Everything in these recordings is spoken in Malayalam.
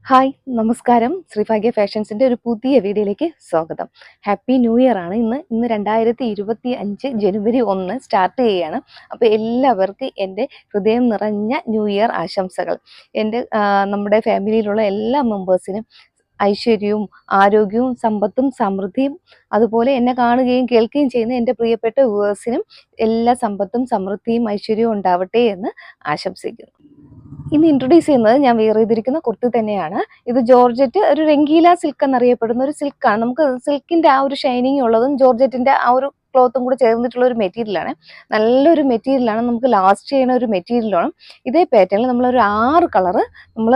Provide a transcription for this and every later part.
ഹായ് നമസ്കാരം. ശ്രീഭാഗ്യ ഫാഷൻസിൻ്റെ ഒരു പുതിയ വീഡിയോയിലേക്ക് സ്വാഗതം. ഹാപ്പി ന്യൂ ഇയർ ആണ്. ഇന്ന് 2025 ജനുവരി 1 സ്റ്റാർട്ട് ചെയ്യുകയാണ്. അപ്പോൾ എല്ലാവർക്കും എൻ്റെ ഹൃദയം നിറഞ്ഞ ന്യൂ ഇയർ ആശംസകൾ. നമ്മുടെ ഫാമിലിയിലുള്ള എല്ലാ മെമ്പേഴ്സിനും ഐശ്വര്യവും ആരോഗ്യവും സമ്പത്തും സമൃദ്ധിയും, അതുപോലെ എന്നെ കാണുകയും കേൾക്കുകയും ചെയ്യുന്ന എൻ്റെ പ്രിയപ്പെട്ട വ്യൂവേഴ്സിനും എല്ലാ സമ്പത്തും സമൃദ്ധിയും ഐശ്വര്യവും ഉണ്ടാവട്ടെ എന്ന് ആശംസിക്കുന്നു. ഇന്ന് ഇൻട്രൊഡ്യൂസ് ചെയ്യുന്നത് ഞാൻ വെയർ ചെയ്തിരിക്കുന്ന കുർത്തി തന്നെയാണ്. ഇത് ജോർജറ്റ്, ഒരു രംഗീല സിൽക്ക് എന്നറിയപ്പെടുന്ന ഒരു സിൽക്കാണ്. നമുക്ക് സിൽക്കിന്റെ ആ ഒരു ഷൈനിങ് ഉള്ളതും ജോർജറ്റിന്റെ ആ ഒരു ക്ലോത്തും കൂടെ ചേർന്നിട്ടുള്ള ഒരു മെറ്റീരിയലാണ്. നല്ലൊരു മെറ്റീരിയലാണ്, നമുക്ക് ലാസ്റ്റ് ചെയ്യുന്ന ഒരു മെറ്റീരിയലാണ്. ഇതേ പാറ്റേണിൽ നമ്മളൊരു 6 കളറ് നമ്മൾ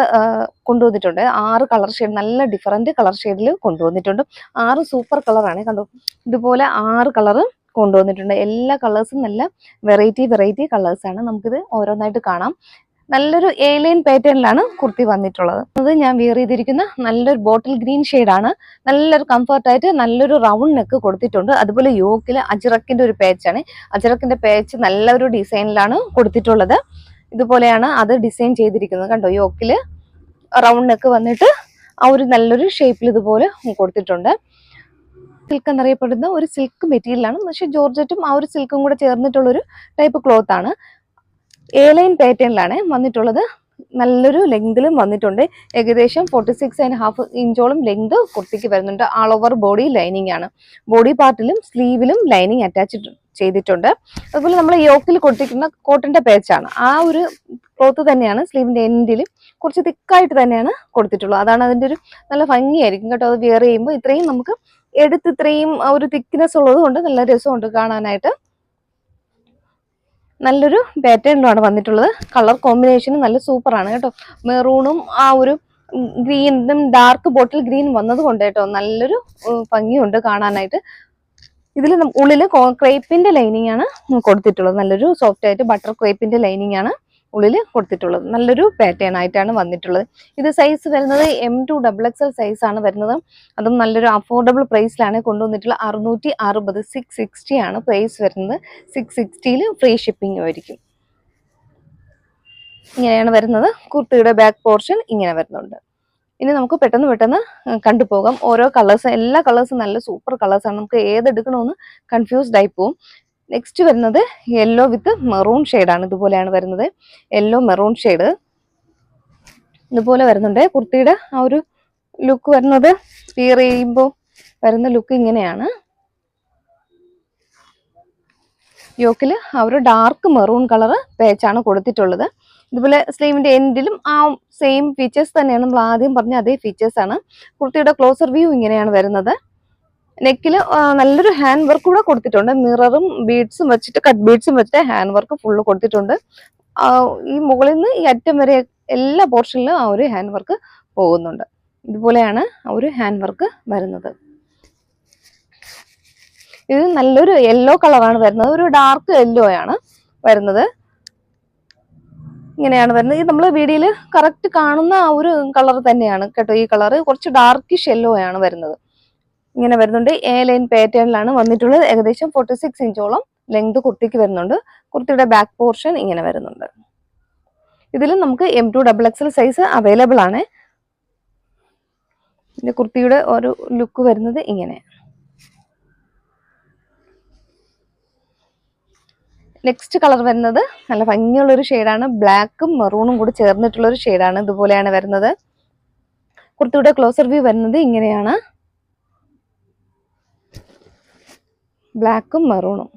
കൊണ്ടുവന്നിട്ടുണ്ട്. 6 കളർ ഷെയ്ഡ്, നല്ല ഡിഫറൻറ്റ് കളർ ഷെയ്ഡിൽ കൊണ്ടുവന്നിട്ടുണ്ട്. 6 സൂപ്പർ കളറാണ്. കണ്ടോ, ഇതുപോലെ 6 കളറ് കൊണ്ടുവന്നിട്ടുണ്ട്. എല്ലാ കളേഴ്സും നല്ല വെറൈറ്റി കളേഴ്സാണ്. നമുക്കിത് ഓരോന്നായിട്ട് കാണാം. നല്ലൊരു ലൈൻ പാറ്റേണിലാണ് കുർത്തി വന്നിട്ടുള്ളത്. അത് ഞാൻ വെയർ ചെയ്തിരിക്കുന്ന നല്ലൊരു ബോട്ടിൽ ഗ്രീൻ ഷെയ്ഡാണ്. നല്ലൊരു കംഫർട്ടായിട്ട് നല്ലൊരു റൗണ്ട് നെക്ക് കൊടുത്തിട്ടുണ്ട്. അതുപോലെ യോക്കിൽ അജ്രക്കിന്റെ ഒരു പാച്ചാണ്. അജ്രക്കിന്റെ പാച്ച് നല്ലൊരു ഡിസൈനിലാണ് കൊടുത്തിട്ടുള്ളത്. ഇതുപോലെയാണ് അത് ഡിസൈൻ ചെയ്തിരിക്കുന്നത്. കണ്ടോ, യോക്കിൽ റൗണ്ട് നെക്ക് വന്നിട്ട് ആ ഒരു നല്ലൊരു ഷേപ്പിൽ ഇതുപോലെ കൊടുത്തിട്ടുണ്ട്. സിൽക്ക് എന്നറിയപ്പെടുന്ന ഒരു സിൽക്ക് മെറ്റീരിയലാണ്. പക്ഷെ ജോർജറ്റും ആ ഒരു സിൽക്കും കൂടെ ചേർന്നിട്ടുള്ളൊരു ടൈപ്പ് ക്ലോത്ത് ആണ്. ലൈൻ പാറ്റേണിലാണ് വന്നിട്ടുള്ളത്. നല്ലൊരു ലെങ്തിലും വന്നിട്ടുണ്ട്. ഏകദേശം 46.5 ഇഞ്ചോളം ലെങ്ത് കുർത്തിക്ക് വരുന്നുണ്ട്. ആൾ ഓവർ ബോഡി ലൈനിങ് ആണ്. ബോഡി പാർട്ടിലും സ്ലീവിലും ലൈനിങ് അറ്റാച്ച് ചെയ്തിട്ടുണ്ട്. അതുപോലെ നമ്മൾ യോക്കിൽ കൊടുത്തിരിക്കുന്ന കോട്ടന്റെ പാച്ചാണ്. ആ ഒരു ക്ലോത്ത് തന്നെയാണ് സ്ലീവിന്റെ എൻഡിൽ കുറച്ച് തിക്കായിട്ട് തന്നെയാണ് കൊടുത്തിട്ടുള്ളത്. അതാണ് അതിന്റെ ഒരു നല്ല ഭംഗിയായിരിക്കും കേട്ടോ. അത് വെയർ ചെയ്യുമ്പോൾ ഇത്രയും നമുക്ക് ഇത്രയും ഒരു തിക്നെസ് ഉള്ളത് കൊണ്ട് നല്ല രസമുണ്ട് കാണാനായിട്ട്. നല്ലൊരു പാറ്റേണിലാണ് വന്നിട്ടുള്ളത്. കളർ കോമ്പിനേഷനും നല്ല സൂപ്പറാണ് കേട്ടോ. മെറൂണും ആ ഒരു ഗ്രീനും ഡാർക്ക് ബോട്ടിൽ ഗ്രീൻ വന്നത് കൊണ്ട് കേട്ടോ നല്ലൊരു ഭംഗിയുണ്ട് കാണാനായിട്ട്. ഇതിൽ ഉള്ളിൽ ക്രേപ്പിന്റെ ലൈനിങ് ആണ് കൊടുത്തിട്ടുള്ളത്. നല്ലൊരു സോഫ്റ്റ് ആയിട്ട് ബട്ടർ ക്രേപ്പിന്റെ ലൈനിങ് ആണ് ഉള്ളിൽ കൊടുത്തിട്ടുള്ളത്. നല്ലൊരു പാറ്റേൺ ആയിട്ടാണ് വന്നിട്ടുള്ളത്. ഇത് സൈസ് വരുന്നത് M2XXL സൈസ് ആണ് വരുന്നത്. അതും നല്ലൊരു അഫോർഡബിൾ പ്രൈസിലാണ് കൊണ്ടുവന്നിട്ടുള്ളത്. 660 660 ആണ് പ്രൈസ് വരുന്നത്. 660 ഫ്രീ ഷിപ്പിംഗ് ആയിരിക്കും. ഇങ്ങനെയാണ് വരുന്നത്. കുർത്തിയുടെ ബാക്ക് പോർഷൻ ഇങ്ങനെ വരുന്നുണ്ട്. ഇനി നമുക്ക് പെട്ടെന്ന് കണ്ടുപോകാം. ഓരോ കളേഴ്സും, എല്ലാ കളേഴ്സും നല്ല സൂപ്പർ കളേഴ്സാണ്. നമുക്ക് ഏതെടുക്കണമെന്ന് കൺഫ്യൂസ്ഡ് ആയി പോകും. നെക്സ്റ്റ് വരുന്നത് യെല്ലോ വിത്ത് മെറൂൺ ഷെയ്ഡാണ്. ഇതുപോലെയാണ് വരുന്നത്. യെല്ലോ മെറൂൺ ഷെയ്ഡ് ഇതുപോലെ വരുന്നുണ്ട്. കുർത്തിയുടെ ആ ഒരു ലുക്ക് വരുന്നത് വിയർ ചെയ്യുമ്പോൾ വരുന്ന ലുക്ക് ഇങ്ങനെയാണ്. യോക്കിൽ ആ ഒരു ഡാർക്ക് മെറൂൺ കളർ പാച്ചാണ് കൊടുത്തിട്ടുള്ളത്. ഇതുപോലെ സ്ലീവിന്റെ എൻഡിലും ആ സെയിം ഫീച്ചേഴ്സ് തന്നെയാണ്. നമ്മൾ ആദ്യം പറഞ്ഞ അതേ ഫീച്ചേഴ്സ് ആണ്. കുർത്തിയുടെ ക്ലോസർ വ്യൂ ഇങ്ങനെയാണ് വരുന്നത്. നെക്കിൽ നല്ലൊരു ഹാൻഡ് വർക്ക് കൂടെ കൊടുത്തിട്ടുണ്ട്. മിററും ബീഡ്സും വെച്ചിട്ട്, കട്ട് ബീഡ്സും വെച്ചിട്ട് ഹാൻഡ് വർക്ക് ഫുള്ള് കൊടുത്തിട്ടുണ്ട്. ഈ മുകളിൽ നിന്ന് ഈ അറ്റം വരെ എല്ലാ പോർഷനിലും ആ ഒരു ഹാൻഡ് വർക്ക് പോകുന്നുണ്ട്. ഇതുപോലെയാണ് ആ ഒരു ഹാൻഡ് വർക്ക് വരുന്നത്. ഇത് നല്ലൊരു യെല്ലോ കളറാണ് വരുന്നത്. ഒരു ഡാർക്ക് യെല്ലോ ആണ് വരുന്നത്. ഇങ്ങനെയാണ് വരുന്നത്. ഇത് നമ്മൾ വീഡിയോയിൽ കറക്റ്റ് കാണുന്ന ആ ഒരു കളർ തന്നെയാണ് കേട്ടോ. ഈ കളർ കുറച്ച് ഡാർക്കിഷ് യെല്ലോ ആണ് വരുന്നത്. ഇങ്ങനെ വരുന്നുണ്ട്. ലൈൻ പാറ്റേണിലാണ് വന്നിട്ടുള്ളത്. ഏകദേശം 46 ഇഞ്ചോളം ലെങ്ത് കുർത്തിക്ക് വരുന്നുണ്ട്. കുർത്തിയുടെ ബാക്ക് പോർഷൻ ഇങ്ങനെ വരുന്നുണ്ട്. ഇതിലും നമുക്ക് M2XXL സൈസ് അവൈലബിൾ ആണ്. ഇതിന്റെ കുർത്തിയുടെ ഒരു ലുക്ക് വരുന്നത് ഇങ്ങനെ. നെക്സ്റ്റ് കളർ വരുന്നത് നല്ല ഭംഗിയുള്ളൊരു ഷെയ്ഡാണ്. ബ്ലാക്കും മെറൂണും കൂടി ചേർന്നിട്ടുള്ളൊരു ഷെയ്ഡാണ്. ഇതുപോലെയാണ് വരുന്നത്. കുർത്തിയുടെ ക്ലോസർ വ്യൂ വരുന്നത് ഇങ്ങനെയാണ്. ബ്ലാക്കും മെറൂണും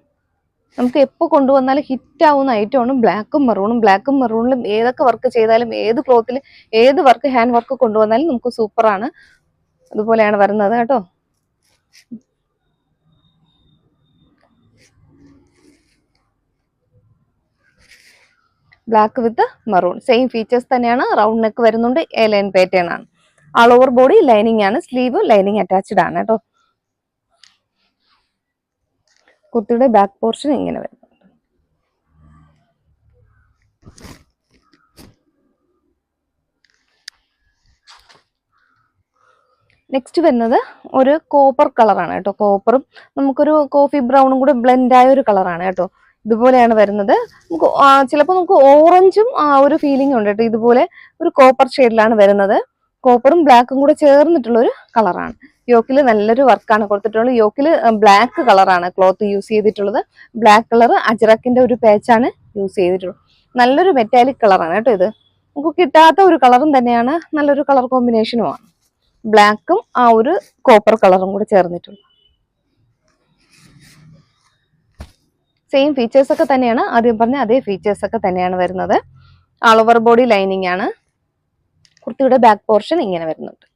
നമുക്ക് എപ്പോൾ കൊണ്ടുവന്നാലും ഹിറ്റ് ആവുന്ന ഐറ്റമാണ് ബ്ലാക്കും മെറൂണും. ബ്ലാക്കും മെറൂണിലും ഏതൊക്കെ വർക്ക് ചെയ്താലും, ഏത് ക്ലോത്തിൽ ഏത് വർക്ക് ഹാൻഡ് വർക്ക് കൊണ്ടുവന്നാലും നമുക്ക് സൂപ്പറാണ്. അതുപോലെയാണ് വരുന്നത് കേട്ടോ. Black with maroon same features തന്നെയാണ്. റൗണ്ട് നെക്ക് വരുന്നുണ്ട്. ലൈൻ പാറ്റേൺ ആണ്. ആൾ ഓവർ ബോഡി ലൈനിങ് ആണ്. സ്ലീവ് ലൈനിങ് അറ്റാച്ച്ഡ് ആണ് കേട്ടോ. കുർത്തിയുടെ ബാക്ക് പോർഷൻ ഇങ്ങനെ വരുന്നുണ്ട്. നെക്സ്റ്റ് വരുന്നത് ഒരു കോപ്പർ കളറാണ് കേട്ടോ. കോപ്പറും നമുക്കൊരു കോഫി ബ്രൗണും കൂടെ ബ്ലെൻഡ് ആയ ഒരു കളറാണ് കേട്ടോ. ഇതുപോലെയാണ് വരുന്നത്. നമുക്ക് ചിലപ്പോൾ നമുക്ക് ഓറഞ്ചും ആ ഒരു ഫീലിംഗ് ഉണ്ട് കേട്ടോ. ഇതുപോലെ ഒരു കോപ്പർ ഷെയ്ഡിലാണ് വരുന്നത്. കോപ്പറും ബ്ലാക്കും കൂടെ ചേർന്നിട്ടുള്ള ഒരു കളറാണ്. യോക്കിൽ നല്ലൊരു വർക്കാണ് കൊടുത്തിട്ടുള്ളത്. യോക്കിൽ ബ്ലാക്ക് കളറാണ് ക്ലോത്ത് യൂസ് ചെയ്തിട്ടുള്ളത്. ബ്ലാക്ക് കളർ അജ്രക്കിന്റെ ഒരു പാച്ചാണ് യൂസ് ചെയ്തിട്ടുള്ളത്. നല്ലൊരു മെറ്റാലിക് കളറാണ് കേട്ടോ ഇത്. നമുക്ക് കിട്ടാത്ത ഒരു കളറും തന്നെയാണ്, നല്ലൊരു കളർ കോമ്പിനേഷനുമാണ്. ബ്ലാക്കും ആ ഒരു കോപ്പർ കളറും കൂടെ ചേർന്നിട്ടുള്ളത്. സെയിം ഫീച്ചേഴ്സ് ഒക്കെ തന്നെയാണ്, ആദ്യം പറഞ്ഞ അതേ ഫീച്ചേഴ്സ് ഒക്കെ തന്നെയാണ് വരുന്നത്. ആൾ ഓവർ ബോഡി ലൈനിങ് ആണ്. കുർത്തിയുടെ ബാക്ക് പോർഷൻ ഇങ്ങനെ വരുന്നുണ്ട്.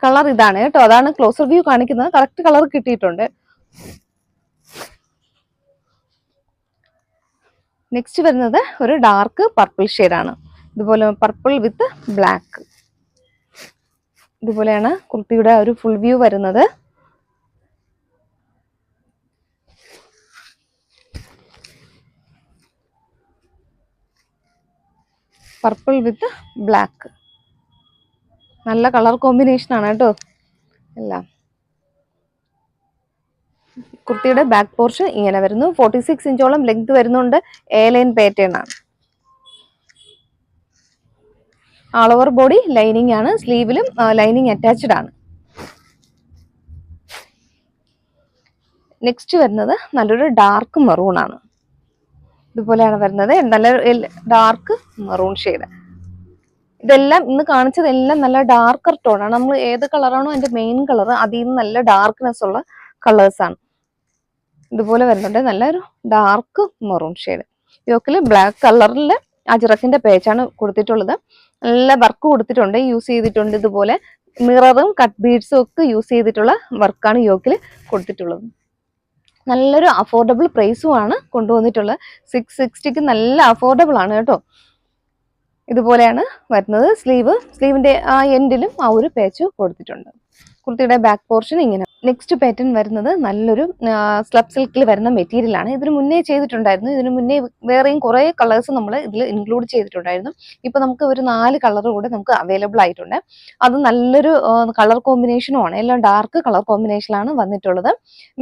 കളർ ഇതാണ് കേട്ടോ, അതാണ് ക്ലോസർ വ്യൂ കാണിക്കുന്നത്. കറക്റ്റ് കളർ കിട്ടിയിട്ടുണ്ട്. നെക്സ്റ്റ് വരുന്നത് ഒരു ഡാർക്ക് പർപ്പിൾ ഷെയ്ഡാണ്. ഇതുപോലെ പർപ്പിൾ വിത്ത് ബ്ലാക്ക്. ഇതുപോലെയാണ് കുർത്തിയുടെ ഒരു ഫുൾ വ്യൂ വരുന്നത്. പർപ്പിൾ വിത്ത് ബ്ലാക്ക്, നല്ല കളർ കോമ്പിനേഷൻ ആണ് കേട്ടോ എല്ലാം. കുർത്തിയുടെ ബാക്ക് പോർഷൻ ഇങ്ങനെ വരുന്നു. 46 ഇഞ്ചോളം ലെങ്ത് വരുന്നുണ്ട്. എ ലൈൻ പാറ്റേൺ ആണ്. ആൾ ഓവർ ബോഡി ലൈനിങ് ആണ്. സ്ലീവിലും ലൈനിങ് അറ്റാച്ച്ഡ് ആണ്. നെക്സ്റ്റ് വരുന്നത് നല്ലൊരു ഡാർക്ക് മെറൂൺ ആണ്. ഇതുപോലെയാണ് വരുന്നത്. നല്ല ഡാർക്ക് മെറൂൺ ഷെയ്ഡ്. ഇതെല്ലാം ഇന്ന് കാണിച്ചതെല്ലാം നല്ല ഡാർക്കർ ടോൺ ആണ്. നമ്മൾ ഏത് കളറാണോ അതിന്റെ മെയിൻ കളർ, അതിൽ നിന്ന് നല്ല ഡാർക്ക്നെസ് ഉള്ള കളേഴ്സ് ആണ്. ഇതുപോലെ വരുന്നുണ്ട് നല്ലൊരു ഡാർക്ക് മെറൂൺ ഷെയ്ഡ്. യോക്കിൽ ബ്ലാക്ക് കളറിൽ അജ്രക്കിന്റെ പേച്ചാണ് കൊടുത്തിട്ടുള്ളത്. നല്ല വർക്ക് കൊടുത്തിട്ടുണ്ട്, യൂസ് ചെയ്തിട്ടുണ്ട്. ഇതുപോലെ മിററും കട്ട് ബീഡ്സും ഒക്കെ യൂസ് ചെയ്തിട്ടുള്ള വർക്കാണ് യോക്കിൽ കൊടുത്തിട്ടുള്ളത്. നല്ലൊരു അഫോർഡബിൾ പ്രൈസും ആണ് കൊണ്ടുവന്നിട്ടുള്ളത്. 660 നല്ല അഫോർഡബിൾ ആണ് കേട്ടോ. ഇതുപോലെയാണ് വരുന്നത്. സ്ലീവിന്റെ ആ എൻഡിലും ആ ഒരു പേച്ച് കൊടുത്തിട്ടുണ്ട്. കുർത്തിയുടെ ബാക്ക് പോർഷൻ ഇങ്ങനെ. നെക്സ്റ്റ് പാറ്റേൺ വരുന്നത് നല്ലൊരു സ്ലബ് സിൽക്കിൽ വരുന്ന മെറ്റീരിയൽ ആണ്. ഇതിന് മുന്നേ ചെയ്തിട്ടുണ്ടായിരുന്നു. ഇതിന് മുന്നേ വേറെയും കുറെ കളേഴ്സ് നമ്മൾ ഇതിൽ ഇൻക്ലൂഡ് ചെയ്തിട്ടുണ്ടായിരുന്നു. ഇപ്പൊ നമുക്ക് ഒരു 4 കളർ കൂടെ നമുക്ക് അവൈലബിൾ ആയിട്ടുണ്ട്. അത് നല്ലൊരു കളർ കോമ്പിനേഷനും ആണ്. എല്ലാം ഡാർക്ക് കളർ കോമ്പിനേഷനിലാണ് വന്നിട്ടുള്ളത്.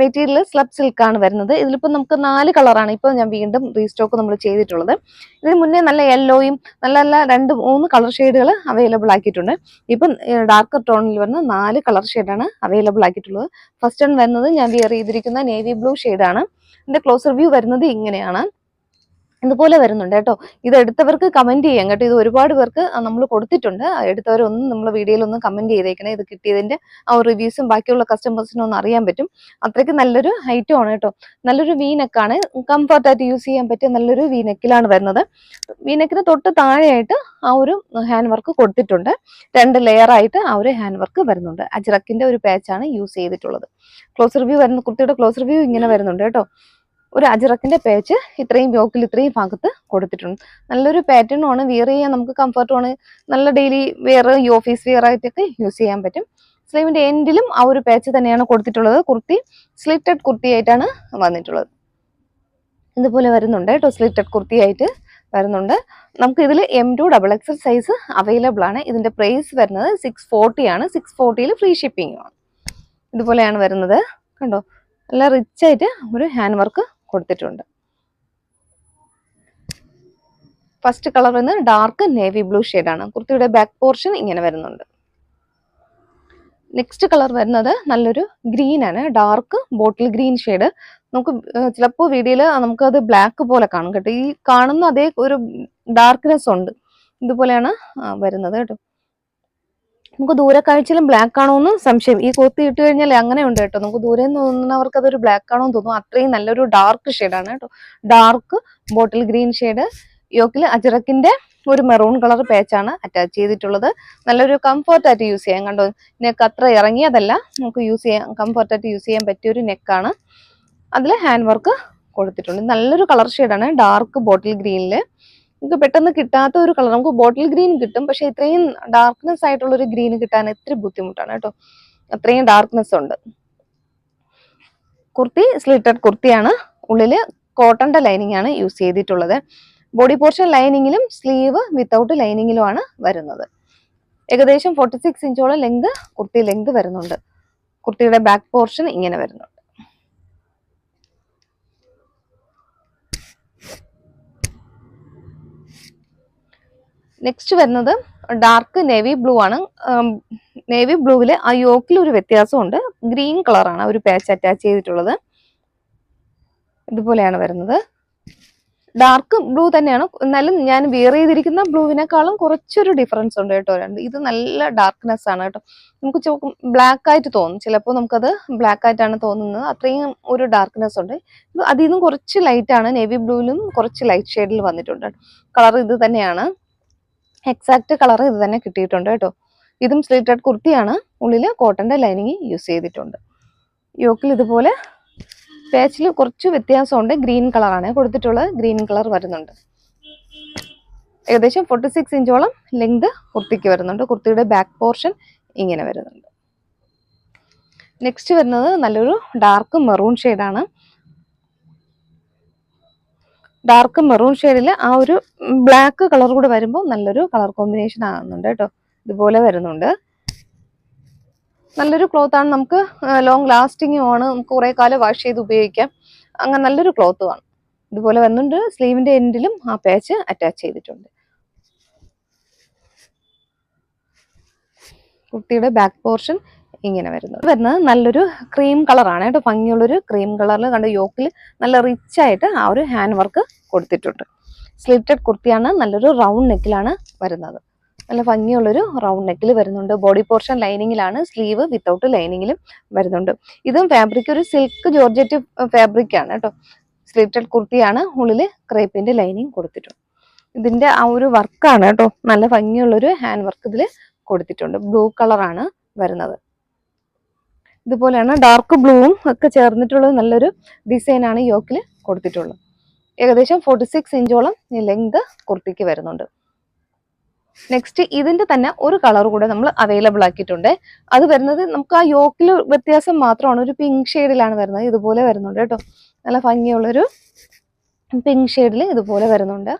മെറ്റീരിയൽ സ്ലബ് സിൽക്ക് ആണ് വരുന്നത്. ഇതിലിപ്പോ നമുക്ക് 4 കളറാണ് ഇപ്പൊ ഞാൻ വീണ്ടും റീസ്റ്റോക്ക് നമ്മൾ ചെയ്തിട്ടുള്ളത്. ഇതിന് മുന്നേ നല്ല യെല്ലോയും നല്ല 2-3 കളർ ഷെയ്ഡുകൾ അവൈലബിൾ ആക്കിയിട്ടുണ്ട്. ഇപ്പം ഡാർക്ക് ടോണിൽ വരുന്ന 4 കളർ ഷെയ്ഡാണ് അവൈലബിൾ ആക്കിയിട്ടുള്ളത്. ഫസ്റ്റ് വൺ വരുന്നത് ഞാൻ വിയർ ചെയ്തിരിക്കുന്ന നേവി ബ്ലൂ ഷെയ്ഡാണ്. ഇതിന്റെ ക്ലോസർ വ്യൂ വരുന്നത് ഇങ്ങനെയാണ്. ഇതുപോലെ വരുന്നുണ്ട് കേട്ടോ. ഇത് എടുത്തവർക്ക് കമന്റ് ചെയ്യാം കേട്ടോ. ഇത് ഒരുപാട് പേർക്ക് നമ്മൾ കൊടുത്തിട്ടുണ്ട്. എടുത്തവരൊന്നും നമ്മൾ വീഡിയോയിലൊന്നും കമന്റ് ചെയ്തേക്കണേ. ഇത് കിട്ടിയതിന്റെ ആ റിവ്യൂസും ബാക്കിയുള്ള കസ്റ്റമേഴ്സിനും ഒന്ന് അറിയാൻ പറ്റും. അത്രയ്ക്ക് നല്ലൊരു ഹൈറ്റും ആണ് കേട്ടോ. നല്ലൊരു വീനെക്കാണ്, കംഫർട്ടായിട്ട് യൂസ് ചെയ്യാൻ പറ്റിയ നല്ലൊരു വീനെക്കിലാണ് വരുന്നത്. വീനെക്കിന് തൊട്ട് താഴെയായിട്ട് ആ ഒരു ഹാൻഡ് വർക്ക് കൊടുത്തിട്ടുണ്ട്. 2 ലെയർ ആയിട്ട് ആ ഒരു ഹാൻഡ് വർക്ക് വരുന്നുണ്ട്. അജ്രക്കിന്റെ ഒരു പാച്ചാണ് യൂസ് ചെയ്തിട്ടുള്ളത്. ക്ലോസർ വ്യൂ വരുന്ന കുർത്തിയുടെ ക്ലോസർ വ്യൂ ഇങ്ങനെ വരുന്നുണ്ട് കേട്ടോ. ഒരു അജ്രക്കിന്റെ പേച്ച് ഇത്രയും യോക്കിൽ ഇത്രയും ഭാഗത്ത് കൊടുത്തിട്ടുണ്ട്. നല്ലൊരു പാറ്റേണും ആണ്. വിയർ ചെയ്യാൻ നമുക്ക് കംഫർട്ടും ആണ്. നല്ല ഡെയിലി വെയർ, ഓഫീസ് വെയർ ആയിട്ടൊക്കെ യൂസ് ചെയ്യാൻ പറ്റും. സ്ലീവിന്റെ എൻഡിലും ആ ഒരു പാച്ച് തന്നെയാണ് കൊടുത്തിട്ടുള്ളത്. കുർത്തി സ്ലിറ്റഡ് കുർത്തി ആയിട്ടാണ് വന്നിട്ടുള്ളത്. ഇതുപോലെ വരുന്നുണ്ട് കേട്ടോ. സ്ലിറ്റഡ് കുർത്തി ആയിട്ട് വരുന്നുണ്ട്. നമുക്ക് ഇതിൽ M2XXL സൈസ് അവൈലബിൾ ആണ്. ഇതിന്റെ പ്രൈസ് വരുന്നത് 640 ആണ്. 640 ഫ്രീ ഷിപ്പിംഗ് ആണ്. ഇതുപോലെയാണ് വരുന്നത്. കണ്ടോ, നല്ല റിച്ച് ആയിട്ട് ഒരു ഹാൻഡ് വർക്ക് കൊടുത്തിട്ടുണ്ട്. ഫസ്റ്റ് കളർ വരുന്നത് ഡാർക്ക് നേവി ബ്ലൂ ഷെയ്ഡാണ്. കുർത്തിയുടെ ബാക്ക് പോർഷൻ ഇങ്ങനെ വരുന്നുണ്ട്. നെക്സ്റ്റ് കളർ വരുന്നത് നല്ലൊരു ഗ്രീൻ ആണ്. Dark bottle green shade. നമുക്ക് ചിലപ്പോൾ വീഡിയോയിൽ നമുക്കത് ബ്ലാക്ക് പോലെ കാണും കേട്ടോ. ഈ കാണുന്ന അതേ ഒരു ഡാർക്ക്നെസ് ഉണ്ട്. ഇതുപോലെയാണ് വരുന്നത് കേട്ടോ. നമുക്ക് ദൂരെ കാഴ്ചയിലും ബ്ലാക്ക് ആണോ എന്ന് സംശയം. ഈ കുർത്തി ഇട്ട് കഴിഞ്ഞാൽ അങ്ങനെ ഉണ്ട് കേട്ടോ. നമുക്ക് ദൂരെ നിന്ന് തോന്നുന്നവർക്ക് അതൊരു ബ്ലാക്ക് ആണോ എന്ന് തോന്നും. അത്രയും നല്ലൊരു ഡാർക്ക് ഷെയ്ഡാണ് കേട്ടോ. Dark bottle green shade. യോക്കിൽ അജ്രക്കിന്റെ ഒരു മെറൂൺ കളർ പാച്ചാണ് അറ്റാച്ച് ചെയ്തിട്ടുള്ളത്. നല്ലൊരു കംഫർട്ടായിട്ട് യൂസ് ചെയ്യാം. കണ്ടോ, നെക്ക് അത്ര ഇറങ്ങിയതല്ല. നമുക്ക് യൂസ് ചെയ്യാം, കംഫർട്ടായിട്ട് യൂസ് ചെയ്യാൻ പറ്റിയ ഒരു നെക്കാണ്. അതിൽ ഹാൻഡ് വർക്ക് കൊടുത്തിട്ടുണ്ട്. നല്ലൊരു കളർ ഷെയ്ഡാണ് ഡാർക്ക് ബോട്ടിൽ ഗ്രീനില്. നമുക്ക് പെട്ടെന്ന് കിട്ടാത്ത ഒരു കളർ. നമുക്ക് ബോട്ടിൽ ഗ്രീൻ കിട്ടും, പക്ഷെ ഇത്രയും ഡാർക്ക്നെസ് ആയിട്ടുള്ള ഒരു ഗ്രീൻ കിട്ടാൻ ഇത്തിരി ബുദ്ധിമുട്ടാണ് കേട്ടോ. അത്രയും ഡാർക്ക്നെസ് ഉണ്ട്. കുർത്തി സ്ലിറ്റഡ് കുർത്തിയാണ്. ഉള്ളില് കോട്ടന്റെ ലൈനിങ് ആണ് യൂസ് ചെയ്തിട്ടുള്ളത്. ബോഡി പോർഷൻ ലൈനിങ്ങിലും സ്ലീവ് വിത്തൗട്ട് ലൈനിങ്ങിലുമാണ് വരുന്നത്. ഏകദേശം 46 ഇഞ്ചോളം ലെങ്ത് കുർത്തി ലെങ്ത് വരുന്നുണ്ട്. കുർത്തിയുടെ ബാക്ക് പോർഷൻ ഇങ്ങനെ വരുന്നുണ്ട്. നെക്സ്റ്റ് വരുന്നത് ഡാർക്ക് നേവി ബ്ലൂ ആണ്. നേവി ബ്ലൂവിൽ ആ യോക്കിൽ ഒരു വ്യത്യാസമുണ്ട്. ഗ്രീൻ കളറാണ് ഒരു പാച്ച് അറ്റാച്ച് ചെയ്തിട്ടുള്ളത്. ഇതുപോലെയാണ് വരുന്നത്. ഡാർക്ക് ബ്ലൂ തന്നെയാണ്, എന്നാലും ഞാൻ വിയർ ചെയ്തിരിക്കുന്ന ബ്ലൂവിനേക്കാളും കുറച്ചൊരു ഡിഫറൻസ് ഉണ്ട് കേട്ടോ. ഇത് നല്ല ഡാർക്ക്നെസ് ആണ് കേട്ടോ. നമുക്ക് ബ്ലാക്ക് ആയിട്ട് തോന്നും, ചിലപ്പോൾ നമുക്കത് ബ്ലാക്ക് ആയിട്ടാണ് തോന്നുന്നത്. അത്രയും ഒരു ഡാർക്ക്നെസ് ഉണ്ട്. അതിൽ നിന്നും കുറച്ച് ലൈറ്റ് ആണ്, നേവി ബ്ലൂവിലും കുറച്ച് ലൈറ്റ് ഷെയ്ഡിൽ വന്നിട്ടുണ്ട്. കളർ ഇത് തന്നെയാണ്, എക്സാക്ട് കളർ ഇത് തന്നെ കിട്ടിയിട്ടുണ്ട് കേട്ടോ. ഇതും സ്ലിറ്റഡ് കുർത്തിയാണ്, ഉള്ളിൽ കോട്ടന്റെ ലൈനിങ് യൂസ് ചെയ്തിട്ടുണ്ട്. യോക്കിൽ ഇതുപോലെ പാച്ചിൽ കുറച്ച് വ്യത്യാസമുണ്ട്. ഗ്രീൻ കളറാണ് കൊടുത്തിട്ടുള്ളത്, ഗ്രീൻ കളർ വരുന്നുണ്ട്. ഏകദേശം 46 ഇഞ്ചോളം ലെങ്ത് കുർത്തിക്ക് വരുന്നുണ്ട്. കുർത്തിയുടെ ബാക്ക് പോർഷൻ ഇങ്ങനെ വരുന്നുണ്ട്. നെക്സ്റ്റ് വരുന്നത് നല്ലൊരു ഡാർക്ക് മെറൂൺ ഷെയ്ഡാണ്. ഡാർക്ക് മെറൂൺ ഷെയ്ഡിൽ ആ ഒരു ബ്ലാക്ക് കളർ കൂടെ വരുമ്പോൾ നല്ലൊരു കളർ കോമ്പിനേഷൻ ആകുന്നുണ്ട് കേട്ടോ. ഇതുപോലെ വരുന്നുണ്ട്. നല്ലൊരു ക്ലോത്ത് ആണ്, നമുക്ക് ലോങ് ലാസ്റ്റിംഗും ആണ്, നമുക്ക് കുറെ കാലം വാഷ് ചെയ്ത് ഉപയോഗിക്കാം. അങ്ങനെ നല്ലൊരു ക്ലോത്തും ആണ്. ഇതുപോലെ വരുന്നുണ്ട്. സ്ലീവിന്റെ എൻഡിലും ആ പാച്ച് അറ്റാച്ച് ചെയ്തിട്ടുണ്ട്. കുർത്തിയുടെ ബാക്ക് പോർഷൻ ഇങ്ങനെ വരുന്നത് നല്ലൊരു ക്രീം കളറാണ് കേട്ടോ. ഭംഗിയുള്ളൊരു ക്രീം കളറിൽ കണ്ട യോക്കിൽ നല്ല റിച്ച് ആയിട്ട് ആ ഒരു ഹാൻഡ് വർക്ക് കൊടുത്തിട്ടുണ്ട്. സ്ലിറ്റഡ് കുർത്തിയാണ്, നല്ലൊരു റൗണ്ട് നെക്കിലാണ് വരുന്നത്. നല്ല ഭംഗിയുള്ളൊരു റൗണ്ട് നെക്കിൽ വരുന്നുണ്ട്. ബോഡി പോർഷൻ ലൈനിങ്ങിലാണ്, സ്ലീവ് വിത്തൗട്ട് ലൈനിങ്ങിലും വരുന്നുണ്ട്. ഇതും ഫാബ്രിക് ഒരു സിൽക്ക് ജോർജറ്റ് ഫാബ്രിക് ആണ് കേട്ടോ. സ്ലിറ്റഡ് കുർത്തിയാണ്, ഉള്ളിൽ ക്രേപ്പിന്റെ ലൈനിങ് കൊടുത്തിട്ടുണ്ട്. ഇതിന്റെ ആ ഒരു വർക്കാണ് കേട്ടോ, നല്ല ഭംഗിയുള്ളൊരു ഹാൻഡ് വർക്ക് ഇതിൽ കൊടുത്തിട്ടുണ്ട്. ബ്ലൂ കളറാണ് വരുന്നത്. ഇതുപോലെയാണ് ഡാർക്ക് ബ്ലൂവും ഒക്കെ ചേർന്നിട്ടുള്ളത്. നല്ലൊരു ഡിസൈനാണ് യോക്കിൽ കൊടുത്തിട്ടുള്ളത്. ഏകദേശം 46 ഇഞ്ചോളം ലെങ്ത് കുർത്തിക്ക് വരുന്നുണ്ട്. നെക്സ്റ്റ് ഇതിന്റെ തന്നെ ഒരു കളർ കൂടെ നമ്മൾ അവൈലബിൾ ആക്കിയിട്ടുണ്ട്. അത് വരുന്നത് നമുക്ക് ആ യോക്കിൽ വ്യത്യാസം മാത്രമാണ്, ഒരു പിങ്ക് ഷെയ്ഡിലാണ് വരുന്നത്. ഇതുപോലെ വരുന്നുണ്ട് കേട്ടോ. നല്ല ഭംഗിയുള്ളൊരു പിങ്ക് ഷെയ്ഡിൽ ഇതുപോലെ വരുന്നുണ്ട്.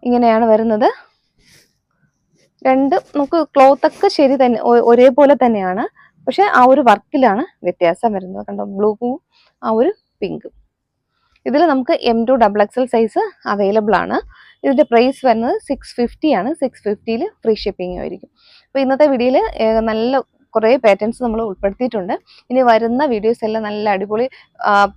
ഇങ്ങനെയാണ് വരുന്നത്. നമുക്ക് ക്ലോത്ത് ഒക്കെ ശരി തന്നെ, ഒരേപോലെ തന്നെയാണ്. പക്ഷെ ആ ഒരു വർക്കിലാണ് വ്യത്യാസം വരുന്നത്. കണ്ടോ, ബ്ലൂവും ആ ഒരു പിങ്കും. ഇതിൽ നമുക്ക് M2 XXL സൈസ് അവൈലബിൾ ആണ്. ഇതിന്റെ പ്രൈസ് വരുന്നത് 650 ആണ്. 650 ഫ്രീ ഷിപ്പിംഗ് ആയിരിക്കും. അപ്പോൾ ഇന്നത്തെ വീഡിയോയിൽ നല്ല കുറേ പാറ്റേൺസ് നമ്മൾ ഉൾപ്പെടുത്തിയിട്ടുണ്ട്. ഇനി വരുന്ന വീഡിയോസ് എല്ലാം നല്ല അടിപൊളി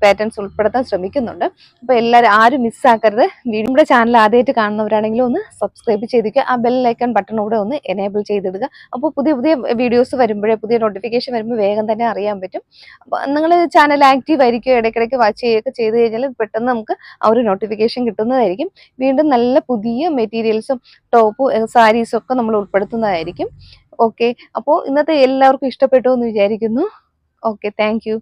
പാറ്റേൺസ് ഉൾപ്പെടുത്താൻ ശ്രമിക്കുന്നുണ്ട്. അപ്പോൾ എല്ലാവരും ആരും മിസ്സാക്കരുത്. നമ്മുടെ ചാനൽ ആദ്യമായിട്ട് കാണുന്നവരാണെങ്കിലും ഒന്ന് സബ്സ്ക്രൈബ് ചെയ്തിരിക്കുക. ആ ബെൽ ഐക്കൺ ബട്ടൺ കൂടെ ഒന്ന് എനേബിൾ ചെയ്തിടുക. അപ്പോൾ പുതിയ പുതിയ വീഡിയോസ് വരുമ്പോഴേ, പുതിയ നോട്ടിഫിക്കേഷൻ വരുമ്പോൾ വേഗം തന്നെ അറിയാൻ പറ്റും. അപ്പോൾ നിങ്ങൾ ചാനൽ ആക്റ്റീവ് ആയിരിക്കും, ഇടയ്ക്കിടയ്ക്ക് വാച്ച് ചെയ്യുകയൊക്കെ ചെയ്ത് കഴിഞ്ഞാൽ പെട്ടെന്ന് നമുക്ക് ആ ഒരു നോട്ടിഫിക്കേഷൻ കിട്ടുന്നതായിരിക്കും. വീണ്ടും നല്ല പുതിയ മെറ്റീരിയൽസും ടോപ്പും സാരീസും ഒക്കെ നമ്മൾ ഉൾപ്പെടുത്തുന്നതായിരിക്കും. ഓക്കെ, അപ്പോൾ ഇന്നത്തെ എല്ലാവർക്കും ഇഷ്ടപ്പെട്ടു എന്ന് വിചാരിക്കുന്നു. Okay, thank you.